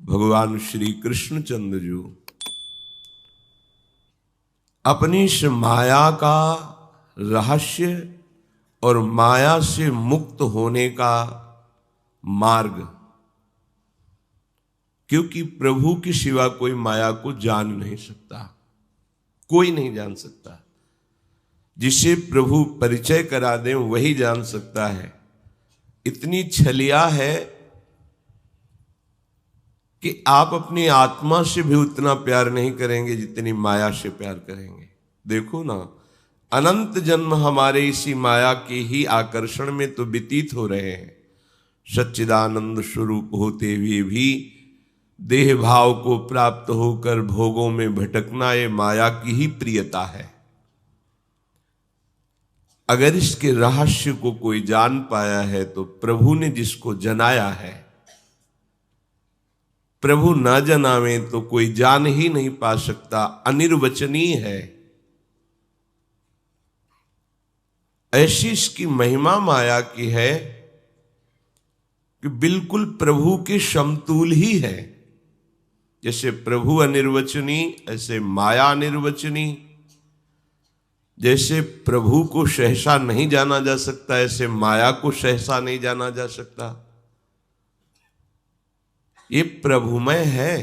भगवान श्री कृष्णचंद्र जी अपनी इस माया का रहस्य और माया से मुक्त होने का मार्ग, क्योंकि प्रभु की सिवा कोई माया को जान नहीं सकता, कोई नहीं जान सकता। जिसे प्रभु परिचय करा दें वही जान सकता है। इतनी छलिया है कि आप अपनी आत्मा से भी उतना प्यार नहीं करेंगे जितनी माया से प्यार करेंगे। देखो ना, अनंत जन्म हमारे इसी माया के ही आकर्षण में तो व्यतीत हो रहे हैं। सच्चिदानंद स्वरूप होते हुए भी देह भाव को प्राप्त होकर भोगों में भटकना ये माया की ही प्रियता है। अगर इसके रहस्य को कोई जान पाया है तो प्रभु ने जिसको जनाया है, प्रभु ना जनावे तो कोई जान ही नहीं पा सकता। अनिर्वचनीय है। ऐसी इसकी महिमा माया की है कि बिल्कुल प्रभु के समतुल ही है। जैसे प्रभु अनिर्वचनीय, ऐसे माया अनिर्वचनीय। जैसे प्रभु को सहसा नहीं जाना जा सकता, ऐसे माया को सहसा नहीं जाना जा सकता। ये प्रभुमय है।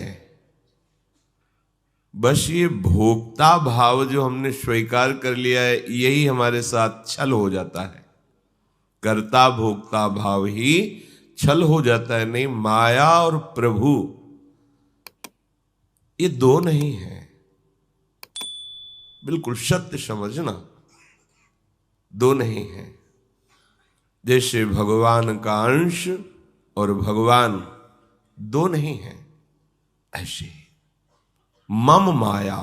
बस ये भोक्ता भाव जो हमने स्वीकार कर लिया है, यही हमारे साथ छल हो जाता है। कर्ता भोक्ता भाव ही छल हो जाता है। नहीं, माया और प्रभु ये दो नहीं है। बिल्कुल सत्य समझना, दो नहीं है। जैसे भगवान का अंश और भगवान दो नहीं है, ऐसे मम माया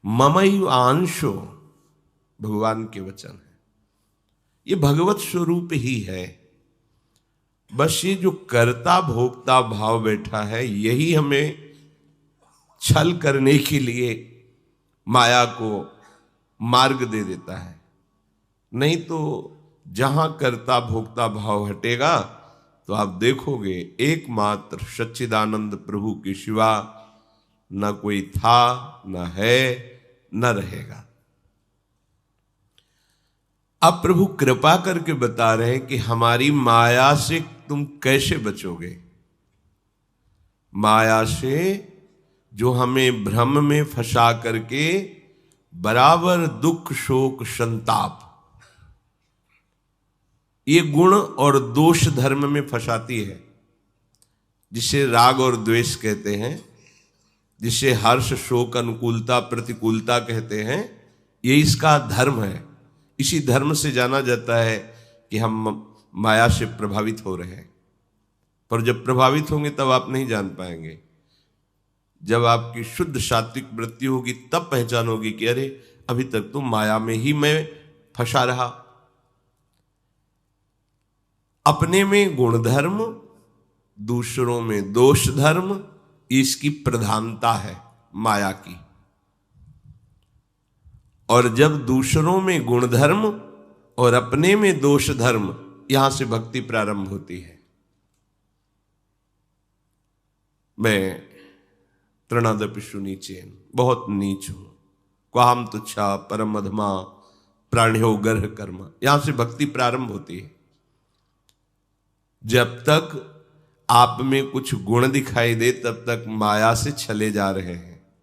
ममैव अंशो भगवान के वचन है। ये भगवत स्वरूप ही है। बस ये जो कर्ता भोक्ता भाव बैठा है, यही हमें छल करने के लिए माया को मार्ग दे देता है। नहीं तो जहां कर्ता भोक्ता भाव हटेगा तो आप देखोगे एकमात्र सच्चिदानंद प्रभु के सिवा न कोई था, न है, न रहेगा। अब प्रभु कृपा करके बता रहे हैं कि हमारी माया से तुम कैसे बचोगे। माया से जो हमें भ्रम में फंसा करके बराबर दुख शोक संताप, ये गुण और दोष धर्म में फंसाती है, जिसे राग और द्वेष कहते हैं, जिसे हर्ष शोक अनुकूलता प्रतिकूलता कहते हैं। ये इसका धर्म है। इसी धर्म से जाना जाता है कि हम माया से प्रभावित हो रहे हैं। पर जब प्रभावित होंगे तब आप नहीं जान पाएंगे। जब आपकी शुद्ध सात्विक वृत्ति होगी तब पहचान होगी कि अरे अभी तक तो माया में ही मैं फंसा रहा। अपने में गुण धर्म, दूसरों में दोष धर्म, इसकी प्रधानता है माया की। और जब दूसरों में गुण धर्म और अपने में दोष धर्म, यहां से भक्ति प्रारंभ होती है। मैं तृणादपिषु नीचेन, बहुत नीच हूं। क्वाहम तुच्छा परम अधमा प्राण्यो गर्ह कर्म, यहां से भक्ति प्रारंभ होती है। जब तक आप में कुछ गुण दिखाई दे तब तक माया से छले जा रहे हैं।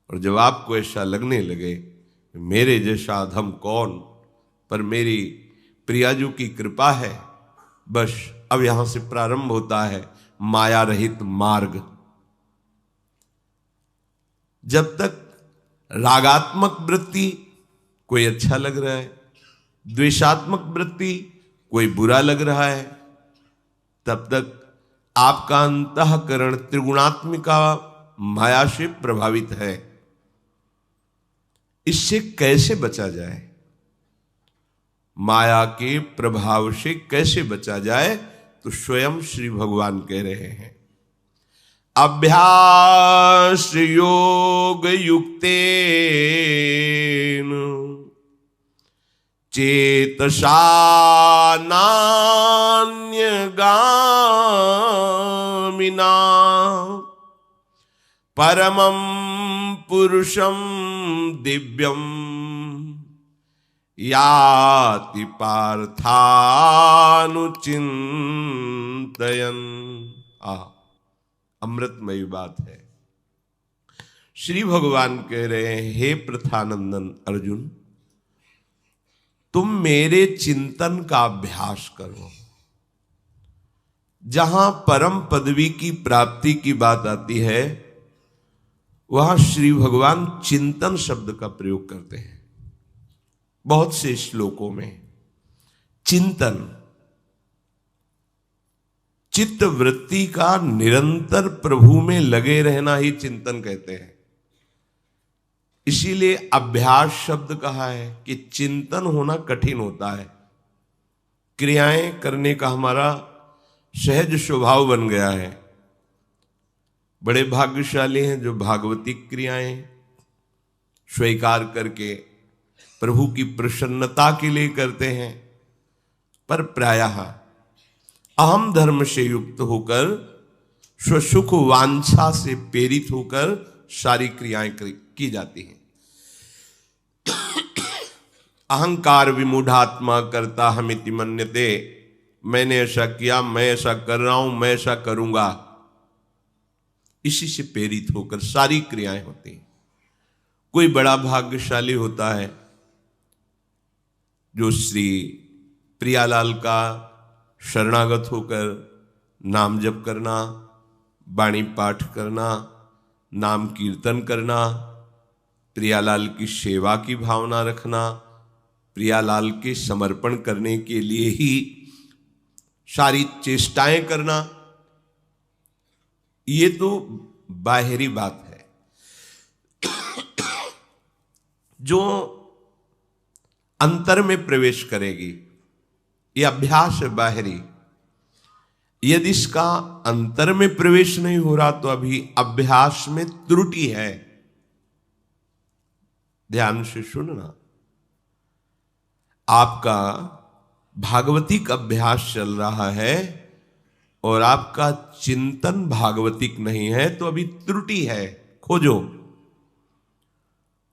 और जब आपको ऐसा लगने लगे मेरे जैसा अधम कौन, पर मेरी प्रियाजू की कृपा है, बस अब यहां से प्रारंभ होता है माया रहित मार्ग। जब तक रागात्मक वृत्ति कोई अच्छा लग रहा है, द्वेषात्मक वृत्ति कोई बुरा लग रहा है, तब तक आपका अंतःकरण त्रिगुणात्मिका माया से प्रभावित है। इससे कैसे बचा जाए, माया के प्रभाव से कैसे बचा जाए, तो स्वयं श्री भगवान कह रहे हैं अभ्यास योग युक्तेन चेतसा नान्यगामिना परमं पुरुषं दिव्यं याति पार्थानुचिंतयन्। अमृतमयी बात है। श्री भगवान कह रहे हैं, हे प्रथानंदन अर्जुन, तुम मेरे चिंतन का अभ्यास करो। जहां परम पदवी की प्राप्ति की बात आती है, वहां श्री भगवान चिंतन शब्द का प्रयोग करते हैं। बहुत से श्लोकों में चिंतन, चित्त वृत्ति का निरंतर प्रभु में लगे रहना ही चिंतन कहते हैं। इसीलिए अभ्यास शब्द कहा है कि चिंतन होना कठिन होता है। क्रियाएं करने का हमारा सहज स्वभाव बन गया है। बड़े भाग्यशाली हैं जो भागवती क्रियाएं स्वीकार करके प्रभु की प्रसन्नता के लिए करते हैं, पर प्रायः अहम धर्म से युक्त होकर स्वसुख वांछा से प्रेरित होकर सारी क्रियाएं की जाती हैं। अहंकार विमूढ़ात्मा करता हमिति मन्यते, मैंने ऐसा किया, मैं ऐसा कर रहा हूं, मैं ऐसा करूंगा, इसी से प्रेरित होकर सारी क्रियाएं होती हैं। कोई बड़ा भाग्यशाली होता है जो श्री प्रियालाल का शरणागत होकर नाम जप करना, वाणी पाठ करना, नाम कीर्तन करना, प्रियालाल की सेवा की भावना रखना, प्रियालाल के समर्पण करने के लिए ही सारी चेष्टाएं करना, ये तो बाहरी बात है। जो अंतर में प्रवेश करेगी, ये अभ्यास है बाहरी। यदि इसका अंतर में प्रवेश नहीं हो रहा तो अभी अभ्यास में त्रुटि है। ध्यान से सुनना, आपका भागवतिक अभ्यास चल रहा है और आपका चिंतन भागवतिक नहीं है तो अभी त्रुटि है। खोजो,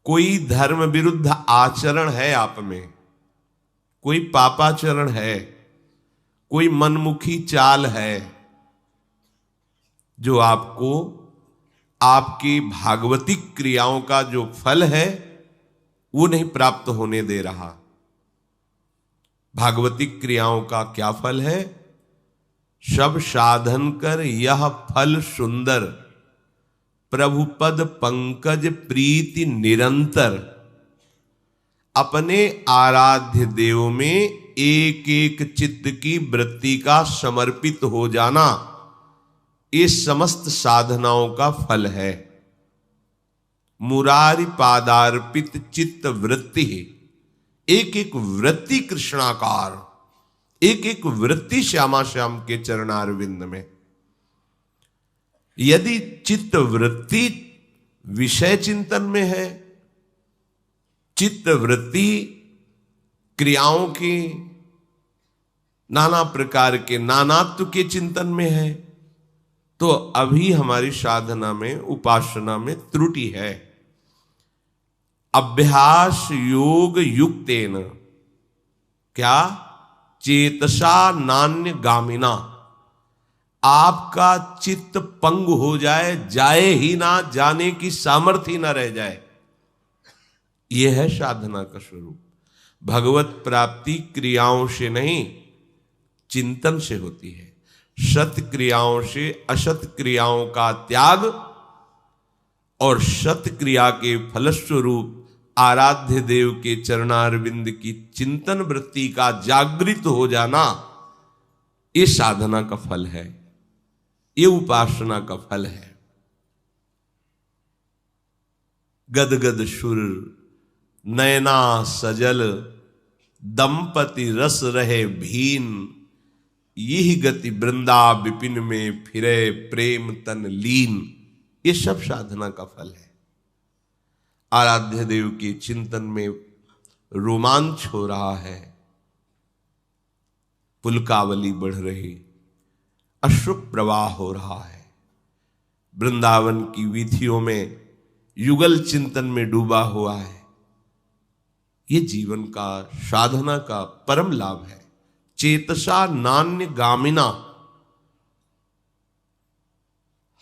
कोई धर्म विरुद्ध आचरण है आप में, कोई पापाचरण है, कोई मनमुखी चाल है जो आपको आपकी भागवतिक क्रियाओं का जो फल है वो नहीं प्राप्त होने दे रहा। भागवतिक क्रियाओं का क्या फल है? सब साधन कर यह फल सुंदर, प्रभुपद पंकज प्रीति निरंतर। अपने आराध्य देव में एक एक चित्त की वृत्ति का समर्पित हो जाना, ये समस्त साधनाओं का फल है। मुरारी पादार्पित चित्त वृत्ति, एक एक वृत्ति कृष्णाकार, एक एक वृत्ति श्यामा श्याम के चरणारविंद में। यदि चित्त वृत्ति विषय चिंतन में है, चित्त वृत्ति क्रियाओं की नाना प्रकार के नानात्व के चिंतन में है, तो अभी हमारी साधना में, उपासना में त्रुटि है। अभ्यास योग युक्तेन क्या? चेतसा नान्य गामिना। आपका चित्त पंग हो जाए, जाए ही ना, जाने की सामर्थ्य ही ना रह जाए, यह है साधना का स्वरूप। भगवत प्राप्ति क्रियाओं से नहीं, चिंतन से होती है। सत क्रियाओं से असत क्रियाओं का त्याग और सत क्रिया के फलस्वरूप आराध्य देव के चरणारविंद की चिंतन वृत्ति का जागृत हो जाना, ये साधना का फल है, ये उपासना का फल है। गदगद सुर नयना सजल, दंपति रस रहे भीन, यही गति वृंदा विपिन में फिरे प्रेम तन लीन। ये सब साधना का फल है। आराध्य देव के चिंतन में रोमांच हो रहा है, पुलकावली बढ़ रही, अश्रु प्रवाह हो रहा है, वृंदावन की वीथियों में युगल चिंतन में डूबा हुआ है। ये जीवन का, साधना का परम लाभ है। चेतसा नान्य गामिना,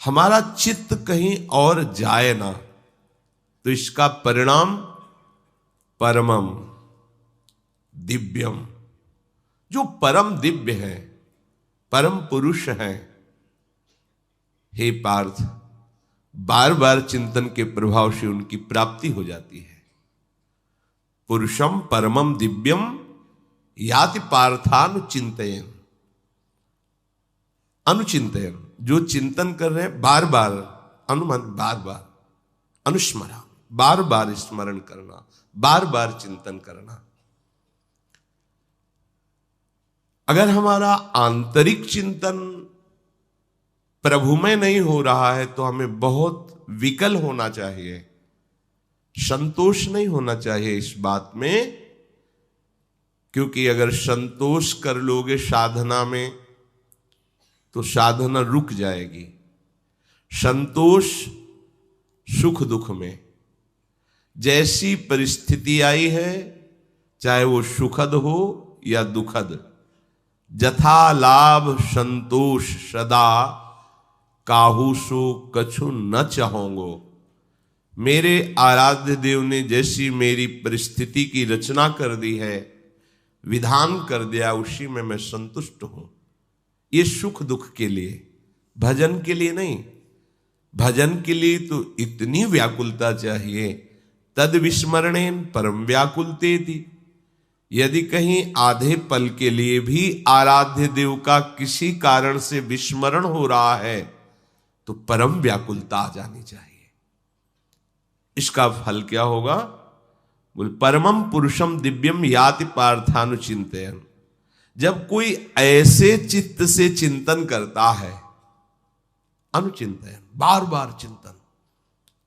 हमारा चित्त कहीं और जाए ना, तो इसका परिणाम परमम दिव्यम, जो परम दिव्य है, परम पुरुष है, हे पार्थ, बार बार चिंतन के प्रभाव से उनकी प्राप्ति हो जाती है। पुरुषम परमम दिव्यम याति पार्थानुचिंतयन, अनुचिंतयन, जो चिंतन कर रहे हैं बार बार, अनुमान बार बार, अनुस्मरण, बार बार स्मरण करना, बार बार चिंतन करना। अगर हमारा आंतरिक चिंतन प्रभु में नहीं हो रहा है तो हमें बहुत विकल होना चाहिए, संतोष नहीं होना चाहिए इस बात में, क्योंकि अगर संतोष कर लोगे साधना में तो साधना रुक जाएगी। संतोष सुख दुख में, जैसी परिस्थिति आई है, चाहे वो सुखद हो या दुखद, जथा लाभ संतोष सदा, काहू सो कछु न चाहोंगो। मेरे आराध्य देव ने जैसी मेरी परिस्थिति की रचना कर दी है, विधान कर दिया, उसी में मैं संतुष्ट हूं। ये सुख दुख के लिए, भजन के लिए नहीं। भजन के लिए तो इतनी व्याकुलता चाहिए, तद विस्मरणेन परम व्याकुलते थी। यदि कहीं आधे पल के लिए भी आराध्य देव का किसी कारण से विस्मरण हो रहा है तो परम व्याकुलता आ जानी चाहिए। इसका फल क्या होगा? बोल परमम पुरुषम दिव्यम याति पार्थानुचिंतयन। जब कोई ऐसे चित्त से चिंतन करता है, अनुचिंतयन, बार बार चिंतन,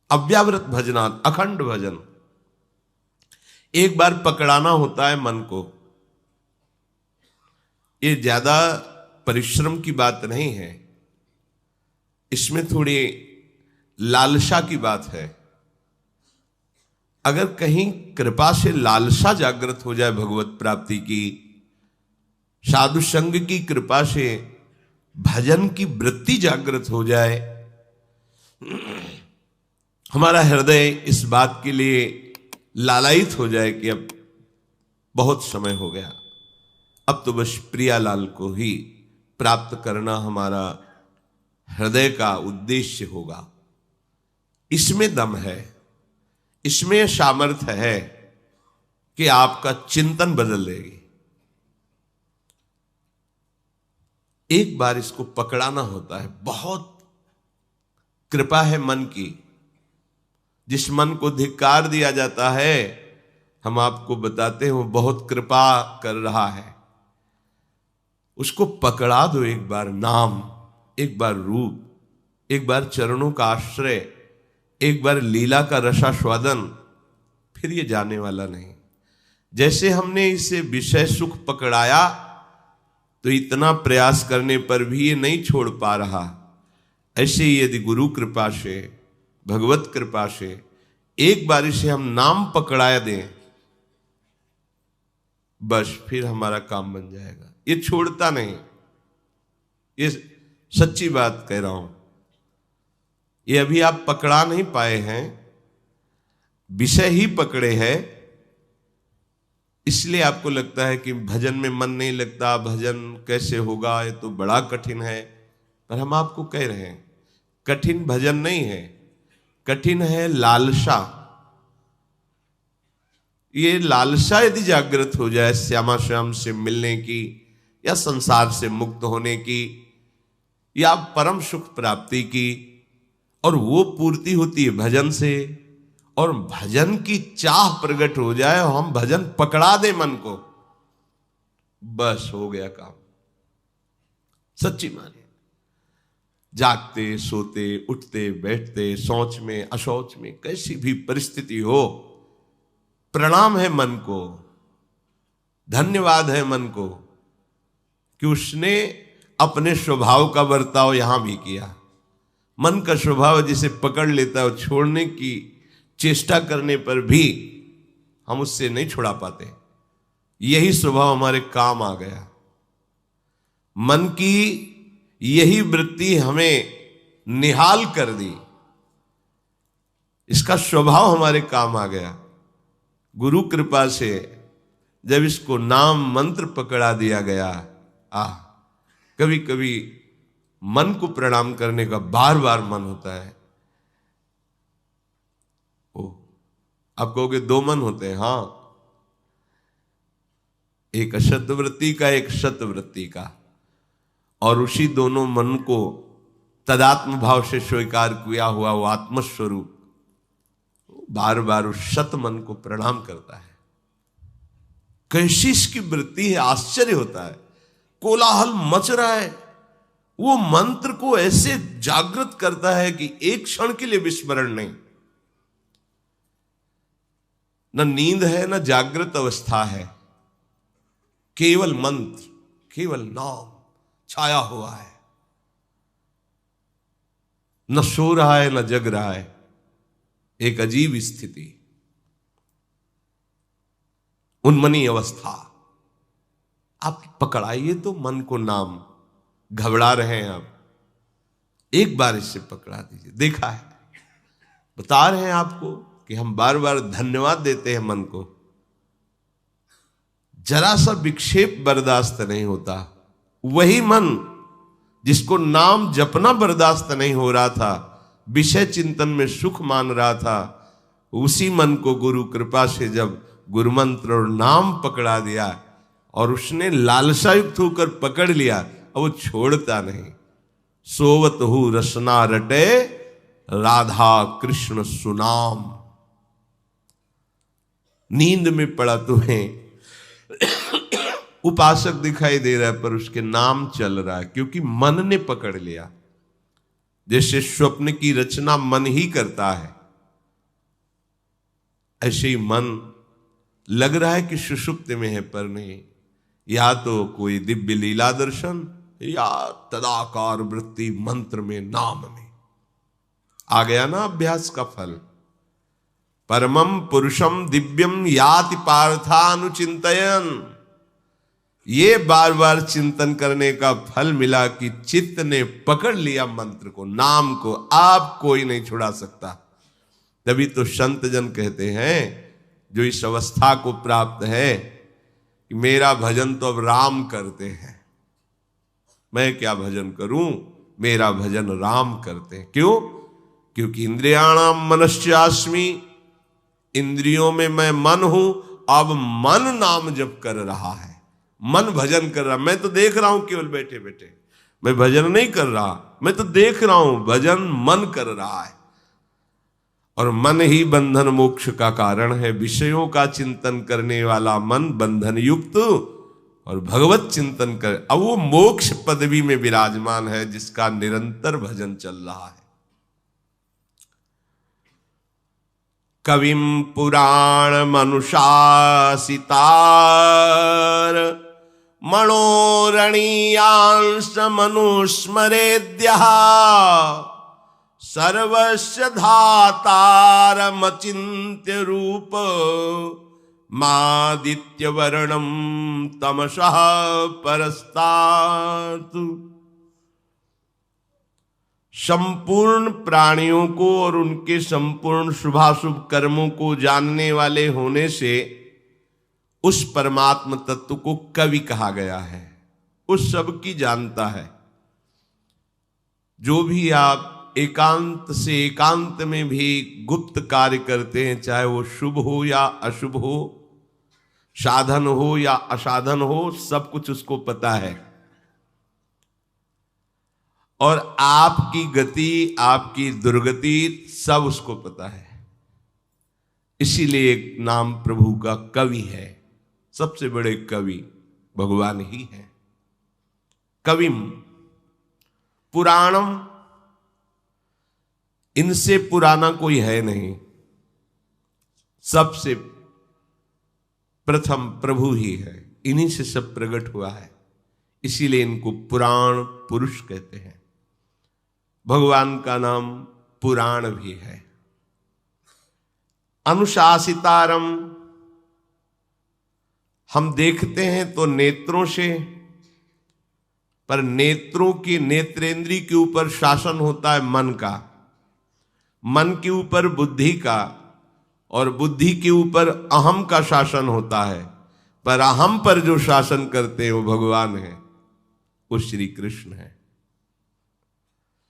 अव्यावृत भजनात्, अखंड भजन। एक बार पकड़ाना होता है मन को। ये ज्यादा परिश्रम की बात नहीं है, इसमें थोड़ी लालसा की बात है। अगर कहीं कृपा से लालसा जागृत हो जाए भगवत प्राप्ति की, साधु संग की कृपा से भजन की वृत्ति जागृत हो जाए, हमारा हृदय इस बात के लिए लालायित हो जाए कि अब बहुत समय हो गया, अब तो बस प्रियालाल को ही प्राप्त करना हमारा हृदय का उद्देश्य होगा। इसमें दम है, इसमें सामर्थ्य है कि आपका चिंतन बदल देगी। एक बार इसको पकड़ाना होता है। बहुत कृपा है मन की। जिस मन को धिक्कार दिया जाता है, हम आपको बताते हैं वो बहुत कृपा कर रहा है। उसको पकड़ा दो एक बार नाम, एक बार रूप, एक बार चरणों का आश्रय, एक बार लीला का रसास्वादन, फिर ये जाने वाला नहीं। जैसे हमने इसे विषय सुख पकड़ाया तो इतना प्रयास करने पर भी ये नहीं छोड़ पा रहा, ऐसे ही यदि गुरु कृपा से, भगवत कृपा से एक बार इसे हम नाम पकड़ा दें, बस फिर हमारा काम बन जाएगा। ये छोड़ता नहीं, ये सच्ची बात कह रहा हूं। ये अभी आप पकड़ा नहीं पाए हैं, विषय ही पकड़े हैं, इसलिए आपको लगता है कि भजन में मन नहीं लगता, भजन कैसे होगा, ये तो बड़ा कठिन है। पर हम आपको कह रहे हैं कठिन भजन नहीं है, कठिन है लालसा। ये लालसा यदि जागृत हो जाए श्यामा श्याम से मिलने की, या संसार से मुक्त होने की, या परम सुख प्राप्ति की, और वो पूर्ति होती है भजन से, और भजन की चाह प्रकट हो जाए, हम भजन पकड़ा दे मन को, बस हो गया काम। सच्ची माने, जागते सोते उठते बैठते, शौच में अशौच में, कैसी भी परिस्थिति हो, प्रणाम है मन को, धन्यवाद है मन को कि उसने अपने स्वभाव का बर्ताव यहां भी किया। मन का स्वभाव जिसे पकड़ लेता है और छोड़ने की चेष्टा करने पर भी हम उससे नहीं छुड़ा पाते। यही स्वभाव हमारे काम आ गया। मन की यही वृत्ति हमें निहाल कर दी, इसका स्वभाव हमारे काम आ गया। गुरु कृपा से जब इसको नाम मंत्र पकड़ा दिया गया, कभी कभी मन को प्रणाम करने का बार बार मन होता है। आप कहोगे दो मन होते हैं, हाँ, एक अशुद्ध वृत्ति का, एक शत वृत्ति का, और उसी दोनों मन को तदात्म भाव से स्वीकार किया हुआ वो आत्मस्वरूप बार बार उस शत मन को प्रणाम करता है। कैसी इसकी वृत्ति है, आश्चर्य होता है। कोलाहल मच रहा है, वो मंत्र को ऐसे जागृत करता है कि एक क्षण के लिए विस्मरण नहीं। न नींद है न जागृत अवस्था है, केवल मंत्र, केवल नाम छाया हुआ है। न सो रहा है न जग रहा है, एक अजीब स्थिति, उन्मनी अवस्था। आप पकड़ाइए तो मन को नाम, घबरा रहे हैं आप, एक बार इससे पकड़ा दीजिए। देखा है, बता रहे हैं आपको कि हम बार बार धन्यवाद देते हैं मन को। जरा सा विक्षेप बर्दाश्त नहीं होता। वही मन जिसको नाम जपना बर्दाश्त नहीं हो रहा था, विषय चिंतन में सुख मान रहा था, उसी मन को गुरु कृपा से जब गुरु मंत्र और नाम पकड़ा दिया और उसने लालसा युक्त होकर पकड़ लिया, अब वो छोड़ता नहीं। सोवत हु रसना रटे राधा कृष्ण सुनाम। नींद में पड़ा तुम्हें उपासक दिखाई दे रहा है पर उसके नाम चल रहा है, क्योंकि मन ने पकड़ लिया। जैसे स्वप्न की रचना मन ही करता है, ऐसे ही मन लग रहा है कि सुषुप्त में है पर नहीं। या तो कोई दिव्य लीला दर्शन या तदाकार वृत्ति मंत्र में, नाम में आ गया ना अभ्यास का फल। परमम पुरुषम दिव्यम याति पार्थानुचिंतयन। ये बार बार चिंतन करने का फल मिला कि चित्त ने पकड़ लिया मंत्र को, नाम को। आप कोई नहीं छुड़ा सकता। तभी तो संत जन कहते हैं, जो इस अवस्था को प्राप्त है कि मेरा भजन तो अब राम करते हैं, मैं क्या भजन करूं, मेरा भजन राम करते हैं। क्यों? क्योंकि इंद्रियाणाम मनश्चास्मि, इंद्रियों में मैं मन हूं। अब मन नाम जप कर रहा है, मन भजन कर रहा। मैं तो देख रहा हूं केवल बैठे बैठे, मैं भजन नहीं कर रहा, मैं तो देख रहा हूं, भजन मन कर रहा है। और मन ही बंधन मोक्ष का कारण है। विषयों का चिंतन करने वाला मन बंधन युक्त और भगवत चिंतन कर, अब वो मोक्ष पदवी में विराजमान है, जिसका निरंतर भजन चल रहा है। कविम पुराण मनुषासितार मनोरणीयांश मनुस्मरेद्यः सर्वस्य धातारमचिन्त्य रूप मादित्य वर्णम तमसः परस्तात्। संपूर्ण प्राणियों को और उनके संपूर्ण शुभाशुभ कर्मों को जानने वाले होने से उस परमात्म तत्व को कवि कहा गया है। उस सब की जानता है। जो भी आप एकांत से एकांत में भी गुप्त कार्य करते हैं, चाहे वो शुभ हो या अशुभ हो, साधन हो या असाधन हो, सब कुछ उसको पता है। और आपकी गति, आपकी दुर्गति सब उसको पता है। इसीलिए एक नाम प्रभु का कवि है। सबसे बड़े कवि भगवान ही है। कविम पुराणम, इनसे पुराना कोई है नहीं। सबसे प्रथम प्रभु ही है, इन्हीं से सब प्रकट हुआ है, इसीलिए इनको पुराण पुरुष कहते हैं। भगवान का नाम पुराण भी है। अनुशासितारम, हम देखते हैं तो नेत्रों से, पर नेत्रों की नेत्रेंद्री के ऊपर शासन होता है मन का, मन के ऊपर बुद्धि का, और बुद्धि के ऊपर अहम का शासन होता है। पर अहम पर जो शासन करते हैं वो भगवान है, वो श्री कृष्ण है,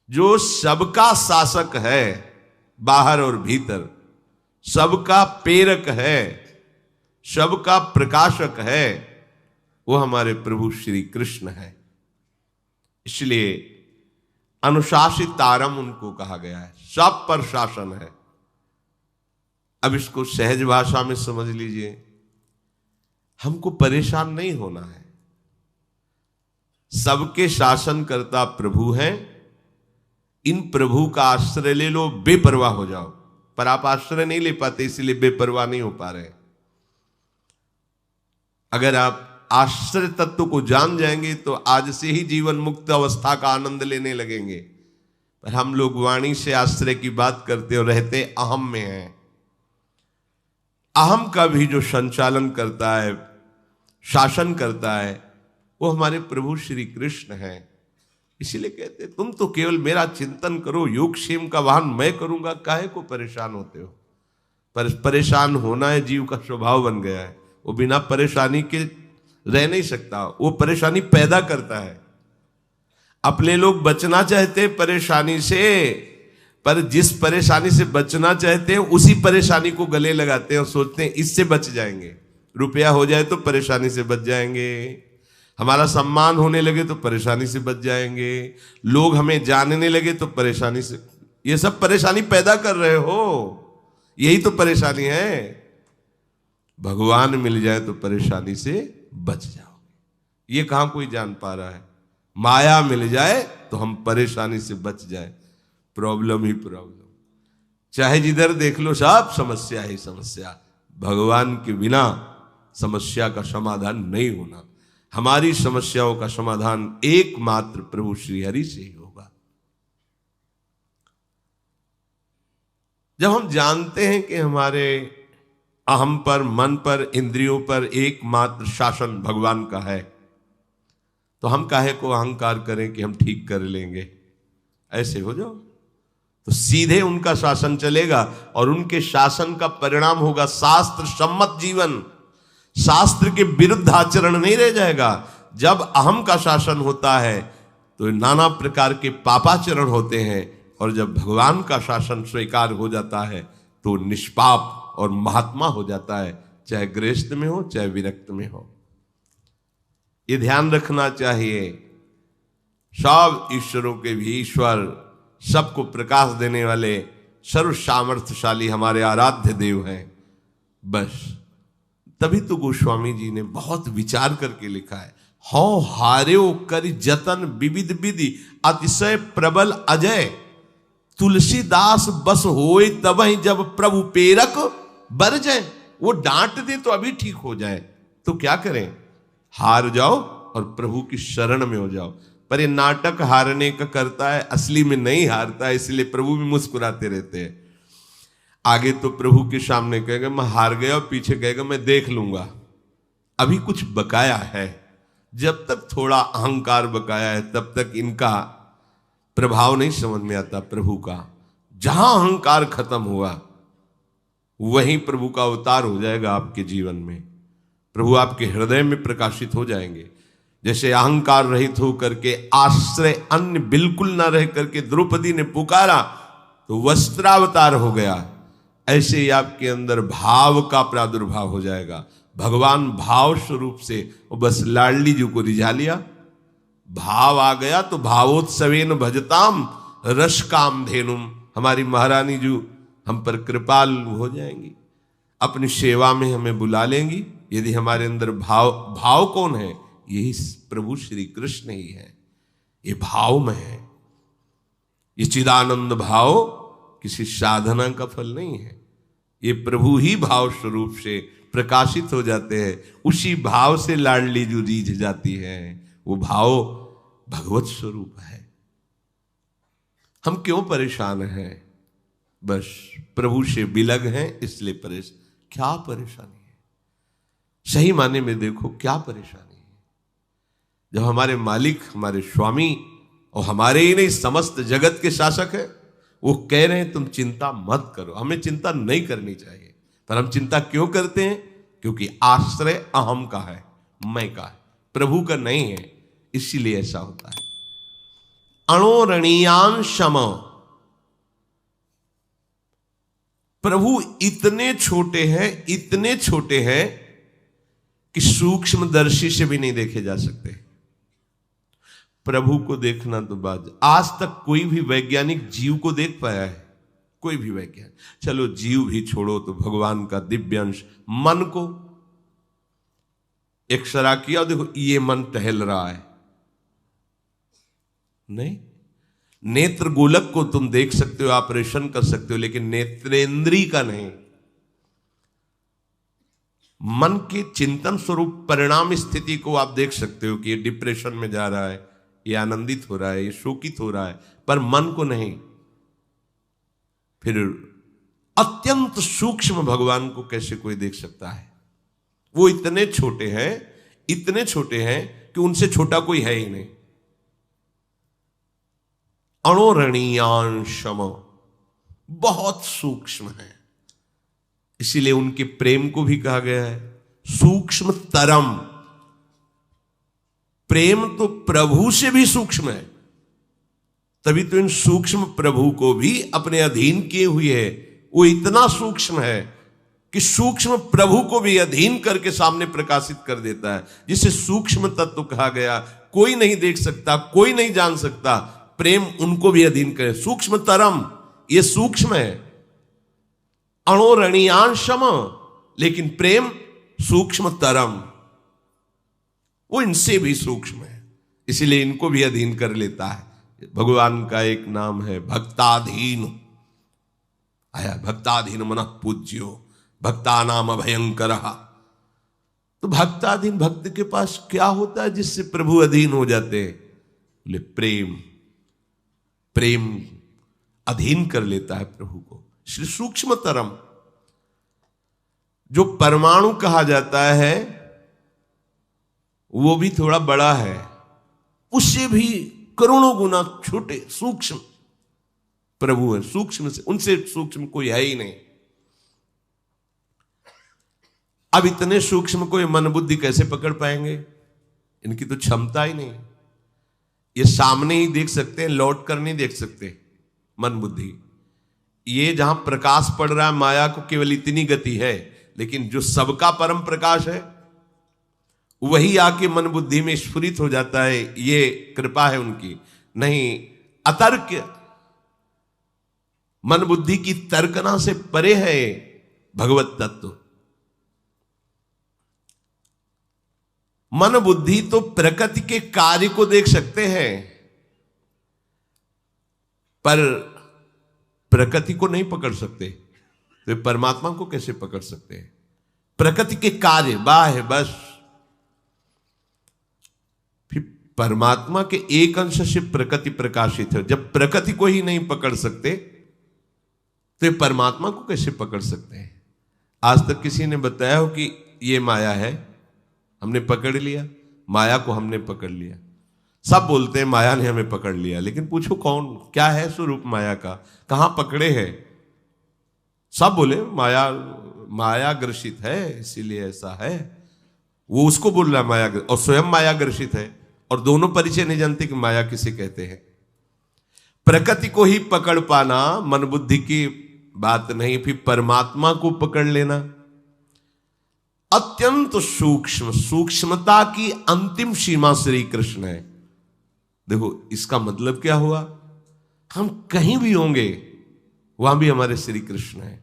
जो सबका शासक है, बाहर और भीतर सबका प्रेरक है, सबका प्रकाशक है, वो हमारे प्रभु श्री कृष्ण है। इसलिए अनुशासितारम उनको कहा गया है, सब पर शासन है। अब इसको सहज भाषा में समझ लीजिए, हमको परेशान नहीं होना है। सबके शासन करता प्रभु हैं, इन प्रभु का आश्रय ले लो, बेपरवाह हो जाओ। पर आप आश्रय नहीं ले पाते, इसलिए बेपरवाह नहीं हो पा रहे। अगर आप आश्रय तत्व को जान जाएंगे तो आज से ही जीवन मुक्त अवस्था का आनंद लेने लगेंगे। पर हम लोग वाणी से आश्रय की बात करते और रहते अहम में हैं। अहम का भी जो संचालन करता है, शासन करता है, वो हमारे प्रभु श्री कृष्ण हैं। इसीलिए कहते तुम तो केवल मेरा चिंतन करो, योगक्षेम का वाहन मैं करूंगा, काहे को परेशान होते हो। पर परेशान होना है जीव का स्वभाव बन गया है, वो बिना परेशानी के रह नहीं सकता, वो परेशानी पैदा करता है। अपने लोग बचना चाहते परेशानी से, पर जिस परेशानी से बचना चाहते हैं उसी परेशानी को गले लगाते हैं और सोचते हैं इससे बच जाएंगे। रुपया हो जाए तो परेशानी से बच जाएंगे, हमारा सम्मान होने लगे तो परेशानी से बच जाएंगे, लोग हमें जानने लगे तो परेशानी से। ये सब परेशानी पैदा कर रहे हो, यही तो परेशानी है। भगवान मिल जाए तो परेशानी से बच जाओगे, ये कहां कोई जान पा रहा है। माया मिल जाए तो हम परेशानी से बच जाए, प्रॉब्लम ही प्रॉब्लम। चाहे जिधर देख लो सब समस्या ही समस्या। भगवान के बिना समस्या का समाधान नहीं होना। हमारी समस्याओं का समाधान एकमात्र प्रभु श्री हरि से ही होगा। जब हम जानते हैं कि हमारे अहम पर, मन पर, इंद्रियों पर एकमात्र शासन भगवान का है, तो हम काहे को अहंकार करें कि हम ठीक कर लेंगे। ऐसे हो जाओ तो सीधे उनका शासन चलेगा और उनके शासन का परिणाम होगा शास्त्र सम्मत जीवन। शास्त्र के विरुद्ध आचरण नहीं रह जाएगा। जब अहम का शासन होता है तो नाना प्रकार के पापाचरण होते हैं, और जब भगवान का शासन स्वीकार हो जाता है तो निष्पाप और महात्मा हो जाता है, चाहे गृहस्थ में हो चाहे विरक्त में हो। ये ध्यान रखना चाहिए। सब ईश्वरों के भी ईश्वर, सबको प्रकाश देने वाले सर्व सामर्थ्यशाली हमारे आराध्य देव हैं। बस तभी तो गोस्वामी जी ने बहुत विचार करके लिखा है, हौ हार्यो करि जतन विविध विधि अतिशय प्रबल अजय, तुलसीदास बस होए तबहि जब प्रभु पेरक बरजय। वो डांट दे तो अभी ठीक हो जाए, तो क्या करें, हार जाओ और प्रभु की शरण में हो जाओ। पर ये नाटक हारने का करता है, असली में नहीं हारता है, इसलिए प्रभु भी मुस्कुराते रहते हैं। आगे तो प्रभु के सामने कहेगा मैं हार गया, और पीछे कहेगा मैं देख लूंगा, अभी कुछ बकाया है। जब तक थोड़ा अहंकार बकाया है तब तक इनका प्रभाव नहीं समझ में आता प्रभु का। जहां अहंकार खत्म हुआ वहीं प्रभु का अवतार हो जाएगा आपके जीवन में। प्रभु आपके हृदय में प्रकाशित हो जाएंगे। जैसे अहंकार रहित होकर के आश्रय अन्य बिल्कुल ना रह करके द्रौपदी ने पुकारा तो वस्त्रावतार हो गया, ऐसे ही आपके अंदर भाव का प्रादुर्भाव हो जाएगा। भगवान भाव स्वरूप से, वो बस लाडली जी को रिझा लिया, भाव आ गया तो भावोत्सवेन भजताम रस काम धेनुम। हमारी महारानी जी हम पर कृपालु हो जाएंगी, अपनी सेवा में हमें बुला लेंगी यदि हमारे अंदर भाव कौन है, यही प्रभु श्री कृष्ण ही है। ये भाव में है, ये चिदानंद भाव किसी साधना का फल नहीं है। ये प्रभु ही भाव स्वरूप से प्रकाशित हो जाते हैं, उसी भाव से लाडली जो रीझ जाती है, वो भाव भगवत स्वरूप है। हम क्यों परेशान हैं? बस प्रभु से बिलग हैं इसलिए परेशान। क्या परेशानी है? सही माने में देखो क्या परेशानी है? जब हमारे मालिक, हमारे स्वामी और हमारे ही नहीं समस्त जगत के शासक है, वो कह रहे हैं तुम चिंता मत करो। हमें चिंता नहीं करनी चाहिए, पर हम चिंता क्यों करते हैं? क्योंकि आश्रय अहम का है, मैं का है, प्रभु का नहीं है, इसीलिए ऐसा होता है। अणोरणीयान शम, प्रभु इतने छोटे हैं, इतने छोटे हैं कि सूक्ष्मदर्शी से भी नहीं देखे जा सकते। प्रभु को देखना तो बात, आज तक कोई भी वैज्ञानिक जीव को देख पाया है? कोई भी वैज्ञानिक, चलो जीव भी छोड़ो, तो भगवान का दिव्य अंश मन को एक्सरा किया, देखो ये मन टहल रहा है, नहीं। नेत्र गोलक को तुम देख सकते हो, ऑपरेशन कर सकते हो, लेकिन नेत्रेंद्री का नहीं। मन के चिंतन स्वरूप परिणाम स्थिति को आप देख सकते हो कि ये डिप्रेशन में जा रहा है, ये आनंदित हो रहा है, ये शोकित हो रहा है, पर मन को नहीं। फिर अत्यंत सूक्ष्म भगवान को कैसे कोई देख सकता है? वो इतने छोटे हैं, इतने छोटे हैं कि उनसे छोटा कोई है ही नहीं। अणोरणीयांशम, बहुत सूक्ष्म है, इसीलिए उनके प्रेम को भी कहा गया है सूक्ष्म तरम। प्रेम तो प्रभु से भी सूक्ष्म है, तभी तो इन सूक्ष्म प्रभु को भी अपने अधीन किए हुए है। वो इतना सूक्ष्म है कि सूक्ष्म प्रभु को भी अधीन करके सामने प्रकाशित कर देता है, जिसे सूक्ष्म तत्व कहा गया। कोई नहीं देख सकता, कोई नहीं जान सकता, प्रेम उनको भी अधीन करे। सूक्ष्म तरम, ये सूक्ष्म है। अणोरणीयांशम, लेकिन प्रेम सूक्ष्म तरम, वो इनसे भी सूक्ष्म है, इसलिए इनको भी अधीन कर लेता है। भगवान का एक नाम है भक्ताधीन। आया भक्ताधीन मनः पूज्यो भक्ता नाम अभयंकर। तो भक्ताधीन, भक्त के पास क्या होता है जिससे प्रभु अधीन हो जाते हैं? बोले प्रेम। प्रेम अधीन कर लेता है प्रभु को। श्री सूक्ष्मतरम, जो परमाणु कहा जाता है वो भी थोड़ा बड़ा है, उससे भी करोड़ों गुना छोटे सूक्ष्म प्रभु है। सूक्ष्म से, उनसे सूक्ष्म कोई है ही नहीं। अब इतने सूक्ष्म को ये मन बुद्धि कैसे पकड़ पाएंगे? इनकी तो क्षमता ही नहीं। ये सामने ही देख सकते हैं, लौट कर नहीं देख सकते मन बुद्धि। ये जहां प्रकाश पड़ रहा है माया को केवल इतनी गति है, लेकिन जो सबका परम प्रकाश है वही आके मन बुद्धि में स्फुरित हो जाता है। ये कृपा है उनकी। नहीं, अतर्क मन बुद्धि की तर्कना से परे है भगवत तत्व। मन बुद्धि तो प्रकृति के कार्य को देख सकते हैं, पर प्रकृति को नहीं पकड़ सकते। तो परमात्मा को कैसे पकड़ सकते हैं? प्रकृति के कार्य बाह्य बस। फिर परमात्मा के एक अंश से प्रकृति प्रकाशित है। जब प्रकृति को ही नहीं पकड़ सकते तो ये परमात्मा को कैसे पकड़ सकते हैं? आज तक किसी ने बताया हो कि ये माया है, हमने पकड़ लिया, माया को हमने पकड़ लिया। सब बोलते हैं माया ने हमें पकड़ लिया, लेकिन पूछो कौन, क्या है स्वरूप माया का, कहां पकड़े हैं? सब बोले माया, माया ग्रसित है इसीलिए ऐसा है। वो उसको बोल रहा है माया, और स्वयं माया ग्रसित है, और दोनों परिचय नहीं जानते कि माया किसे कहते हैं। प्रकृति को ही पकड़ पाना मन बुद्धि की बात नहीं, फिर परमात्मा को पकड़ लेना अत्यंत सूक्ष्म। सूक्ष्मता की अंतिम सीमा श्री कृष्ण है। देखो इसका मतलब क्या हुआ? हम कहीं भी होंगे वहां भी हमारे श्री कृष्ण है।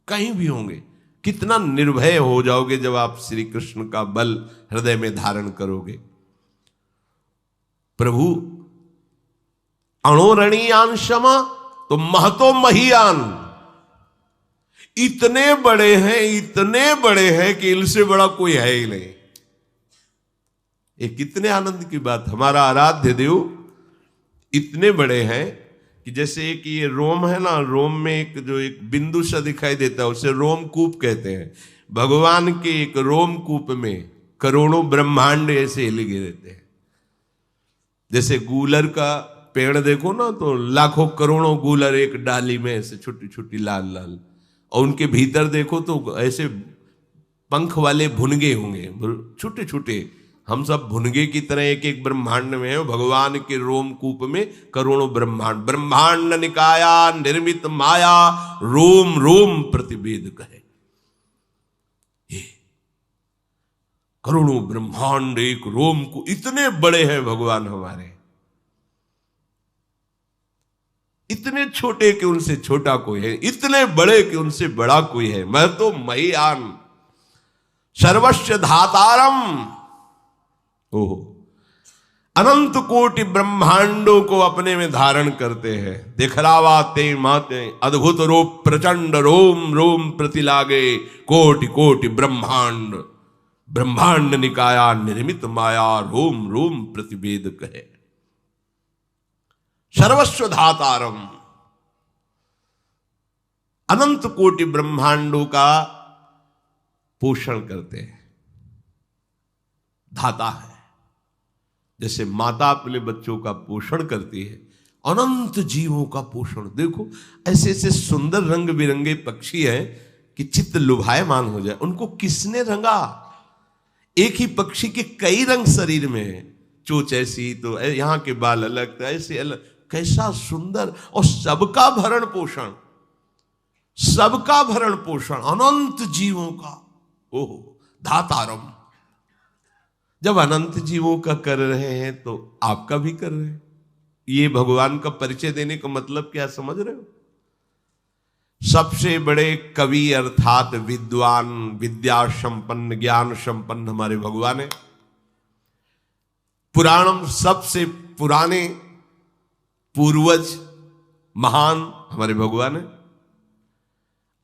कहीं भी होंगे, कितना निर्भय हो जाओगे जब आप श्री कृष्ण का बल हृदय में धारण करोगे। प्रभु अणोरणीयान क्षमा तो महतो महीयान, इतने बड़े हैं कि इनसे बड़ा कोई है ही नहीं। ये कितने आनंद की बात। हमारा आराध्य देव इतने बड़े हैं कि जैसे एक ये रोम है ना, रोम में एक बिंदु सा दिखाई देता है उसे रोमकूप कहते हैं। भगवान के एक रोमकूप में करोड़ों ब्रह्मांड ऐसे लगे रहते हैं। जैसे गूलर का पेड़ देखो ना तो लाखों करोड़ों गूलर एक डाली में ऐसे छोटी छोटी लाल लाल, और उनके भीतर देखो तो ऐसे पंख वाले भुनगे होंगे छोटे छोटे। हम सब भुनगे की तरह एक एक ब्रह्मांड में है। भगवान के रोमकूप में करोड़ों ब्रह्मांड, ब्रह्मांड निकाया निर्मित माया रोम रोम प्रतिवेद कहे। करोड़ों ब्रह्मांड एक रोम को, इतने बड़े हैं भगवान हमारे, इतने छोटे कि उनसे छोटा कोई है, इतने बड़े कि उनसे बड़ा कोई है। मैं तो महीयान सर्वस्व धातारम। ओहो, अनंत कोटि ब्रह्मांडों को अपने में धारण करते हैं। दिखलावा ते माते अद्भुत रूप प्रचंड रोम रोम प्रतिलागे कोटि कोटि ब्रह्मांड, ब्रह्मांड निकाया निर्मित माया रोम रोम प्रतिवेद कहे। सर्वस्व धातारम, अनंत कोटि ब्रह्मांडों का पोषण करते हैं, धाता है। जैसे माता अपने बच्चों का पोषण करती है, अनंत जीवों का पोषण। देखो ऐसे ऐसे सुंदर रंग बिरंगे पक्षी हैं कि चित्त लुभायमान हो जाए। उनको किसने रंगा? एक ही पक्षी के कई रंग शरीर में है। चोंच ऐसी तो यहां के बाल अलग तो ऐसे अलग, कैसा सुंदर। और सबका भरण पोषण, सबका भरण पोषण अनंत जीवों का। ओहो, धातारम। जब अनंत जीवों का कर रहे हैं तो आपका भी कर रहे हैं। ये भगवान का परिचय देने का मतलब क्या समझ रहे हो? सबसे बड़े कवि अर्थात विद्वान, विद्या संपन्न, ज्ञान संपन्न हमारे भगवान है। पुराणम, सबसे पुराने पूर्वज महान हमारे भगवान है।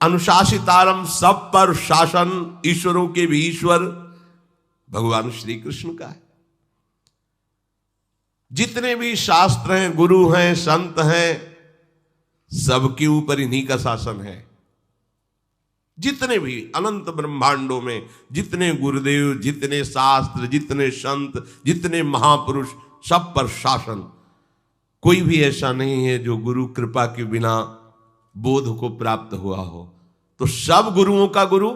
अनुशासितारम, सब पर शासन, ईश्वरों के भी ईश्वर भगवान श्री कृष्ण का है। जितने भी शास्त्र हैं, गुरु हैं, संत हैं, सबके ऊपर इन्हीं का शासन है। जितने भी अनंत ब्रह्मांडों में जितने गुरुदेव, जितने शास्त्र, जितने संत, जितने महापुरुष, सब पर शासन। कोई भी ऐसा नहीं है जो गुरु कृपा के बिना बोध को प्राप्त हुआ हो। तो सब गुरुओं का गुरु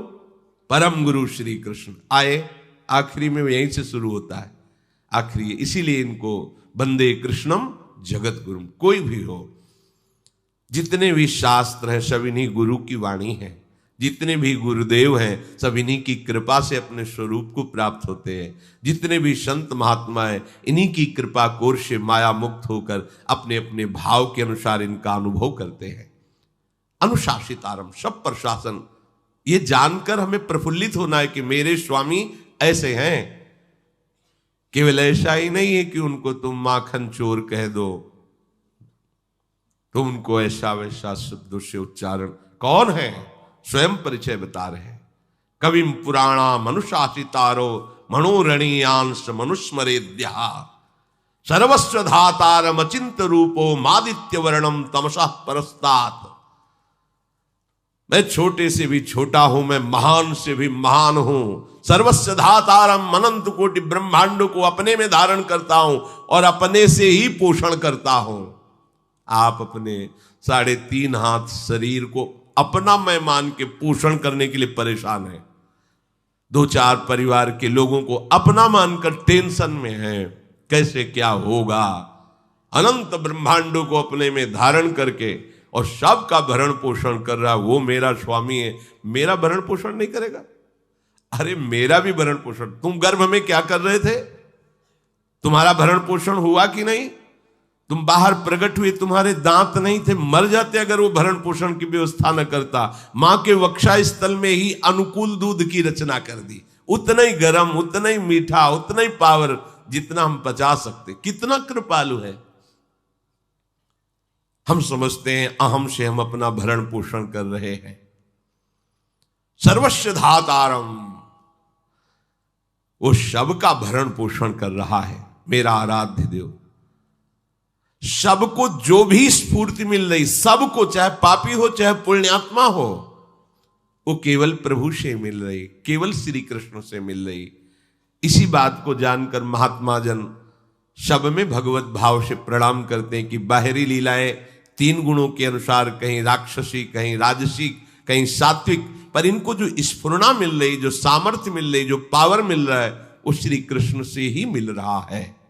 परम गुरु श्री कृष्ण आए। आखिरी में यहीं से शुरू होता है आखिरी, इसीलिए इनको वंदे कृष्णम जगत गुरुम। कोई भी हो, जितने भी शास्त्र हैं सब इन्हीं गुरु की वाणी है। जितने भी गुरुदेव हैं सब इन्हीं की कृपा से अपने स्वरूप को प्राप्त होते हैं। जितने भी संत महात्मा हैं इन्हीं की कृपा कोर से माया मुक्त होकर अपने अपने भाव के अनुसार इनका अनुभव करते हैं। अनुशासितारम, सब पर शासन। ये जानकर हमें प्रफुल्लित होना है कि मेरे स्वामी ऐसे हैं। केवल ऐसा ही नहीं है कि उनको तुम माखन चोर कह दो, तुम उनको ऐसा वैसा शब्दों से उच्चारण। कौन है? स्वयं परिचय बता रहे हैं। कविम पुराणा मनुशासितारो मनोरणीयांश मनुस्मरेद्या सर्वस्व धातारम अचिंत रूपो मादित्य वर्णम तमसः परस्तात। मैं छोटे से भी छोटा हूं, मैं महान से भी महान हूं। सर्वस्व धातारम, अनंत कोटि ब्रह्मांडों को अपने में धारण करता हूं और अपने से ही पोषण करता हूं। आप अपने 3.5 हाथ शरीर को अपना मैं मान के पोषण करने के लिए परेशान है। 2-4 परिवार के लोगों को अपना मानकर टेंशन में है, कैसे क्या होगा। अनंत ब्रह्मांडों को अपने में धारण करके और सबका भरण पोषण कर रहा, वो मेरा स्वामी है। मेरा भरण पोषण नहीं करेगा? अरे मेरा भी भरण पोषण। तुम गर्भ में क्या कर रहे थे? तुम्हारा भरण पोषण हुआ कि नहीं? तुम बाहर प्रकट हुए, तुम्हारे दांत नहीं थे, मर जाते अगर वो भरण पोषण की व्यवस्था न करता। मां के वक्षा स्थल में ही अनुकूल दूध की रचना कर दी। उतना ही गर्म, उतना ही मीठा, उतना ही पावर जितना हम पचा सकते। कितना कृपालु है। हम समझते हैं अहम से हम अपना भरण पोषण कर रहे हैं। सर्वस्व धातारम, वो सब का भरण पोषण कर रहा है मेरा आराध्य देव। सबको जो भी स्फूर्ति मिल रही, सबको, चाहे पापी हो चाहे पुण्यात्मा हो, वो केवल प्रभु से मिल रही, केवल श्री कृष्ण से मिल रही। इसी बात को जानकर महात्मा जन सब में भगवत भाव से प्रणाम करते हैं कि बाहरी लीलाएं तीन गुणों के अनुसार, कहीं राक्षसी, कहीं राजसी, कहीं सात्विक, पर इनको जो स्फुरना मिल रही, जो सामर्थ्य मिल रही, जो पावर मिल रहा है, वो श्री कृष्ण से ही मिल रहा है।